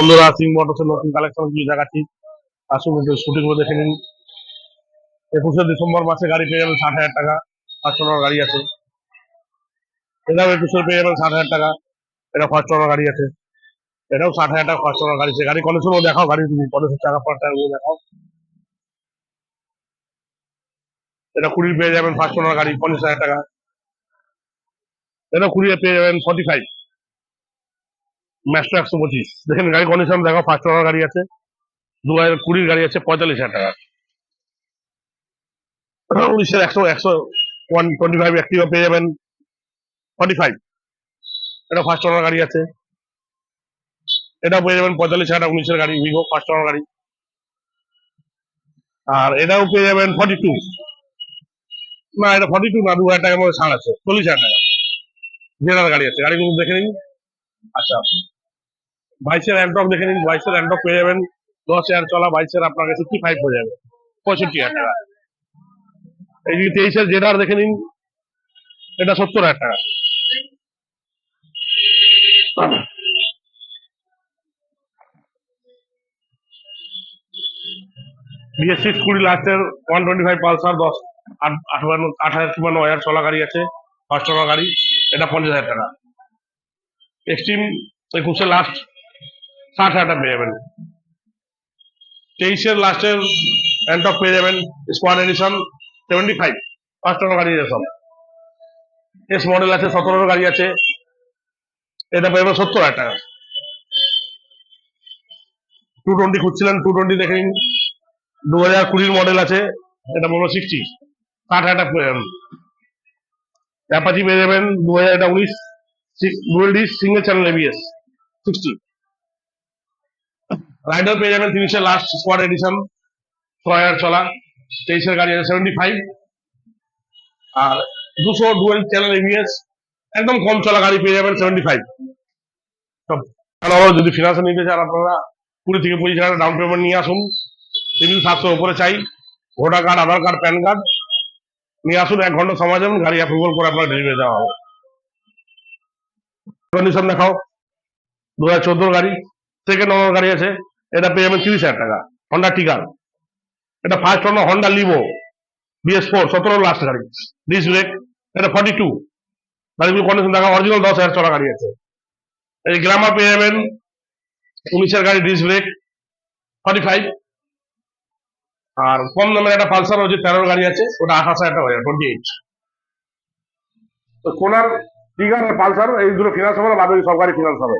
বন্ধুরা, সিং মোটরসের নতুন কালেকশন কি দেখাচ্ছি, আসুন একটু স্কুটিগুলো দেখে নিন। 21শে ডিসেম্বর মাসে গাড়ি পেয়ে যাবেন 60,000 টাকা, 500 গাড়ি আছে। এটাও 21শে পেয়ে যাবেন 60,000 টাকা, এটা ফার্স্ট ওনার গাড়ি আছে। এটাও 60,000 টাকা ফার্স্ট ওনার গাড়ি আছে। গাড়ি কন্ডিশনও দেখাও, গাড়ি কন্ডিশন টাকা পার টাকা দেখাও। এটা 20 পেয়ে যাবেন ফার্স্ট ওনার গাড়ি, 50,000 টাকা। এটা 20 পেয়ে যাবেন 45 ম্যাস্ট্রো 125। দেখেন গাড়ি কন্ডিশন দেখাও, ফার্স্ট ওনার গাড়ি আছে। 2020 গাড়ি আছে, 45,000 টাকা। 19-এর 125 অ্যাক্টিভা পেয়ে যাবেন 45, এটা ফার্স্ট ওনার গাড়ি আছে। এটা পেয়ে যাবেন 45,000 টাকা, 19-এর গাড়ি, ভিভো ফার্স্ট ওনার গাড়ি। আর এটাও পেয়ে যাবেন 42, না এটা 42 না, 2,000 টাকার মধ্যে ছাড় আছে, 40,000 টাকা। জেনারেল গাড়ি আছে, গাড়িগুলো দেখে নিন। আচ্ছা, 22-এর অ্যান্টক দেখে নিন। 22-এর অ্যান্টক পেয়ে যাবেন 10,000 চলা, 22-এর আপনার কাছে 65 হয়ে যাবে, 65,000 টাকা। এই যে 23-এর জেডার দেখে নিন, এটা 70,000 টাকা। BS6 20 লাস্টের 125 পালসার 8,000 চলা গাড়ি আছে, ফার্স্ট ওনার গাড়ি, এটা 50,000 টাকা। এক্সট্রিম 21-এর লাস্ট 60,000 টাকা পেয়ে যাবেন। 23-এর লাস্টের অ্যান্টক পেয়ে যাবেন স্কোয়াড এডিশন 75, ফার্স্ট ওনার গাড়ি সব। এস মডেল আছে, 17-এর গাড়ি আছে, এটা পেয়ে যাবেন 70,000 টাকা। 220 খুঁজছিলেন, 220 দেখে নিন, 2020 মডেল আছে, এটা বলবো 60, 60,000 টাকা পেয়ে যাবেন। অ্যাপাচি পেয়ে যাবেন 2019 dual disc single channel ABS 60। Rider পেয়ে যাবেন 30-এর লাস্ট স্কোয়াড এডিশন 6,000 চলা, 23-এর গাড়ি আছে 75। আর 200 ডুয়েল চ্যানেল ABS একদম কম চলা গাড়ি পেয়ে যাবেন 75। যদি ফিনান্সে নিতে চান আপনারা 20 থেকে 25,000 ডাউন পেমেন্ট নিয়ে আসুন। 3,700 উপরে চাই, ভোটার কার্ড, আধার কার্ড, প্যান কার্ড নিয়ে আসুন। 1 ঘন্টা সময় দেবেন, গাড়ি অ্যাপ্রুভাল করে আপনার ডেলিভারি দেওয়া হবে। কন্ডিশন দেখাও, 2014 গাড়ি, সেকেন্ড ওনার গাড়ি আছে, এটা পেয়ে যাবেন 30,000 টাকা। হন্ডা টিগার, এটা first owner Honda Livo BS4 17 last গাড়ি, ডিস ব্রেক, এটা 42। গাড়িগুলো কন্ডিশন দেখা, অরিজিনাল 10,000 চলা গাড়ি আছে। এই গ্ল্যামার পেয়ে যাবেন 19-এর গাড়ি, ডিস ব্রেক 45। আর কম দামের একটা পালসার হচ্ছে 13 গাড়ি আছে, ওটা 28,000 টাকা হয়ে যাবে, 28। তো কোনার টিগার আর পালসার এইগুলো ফিনান্স হবে না, বাকি সব গাড়ি ফিনান্স হবে।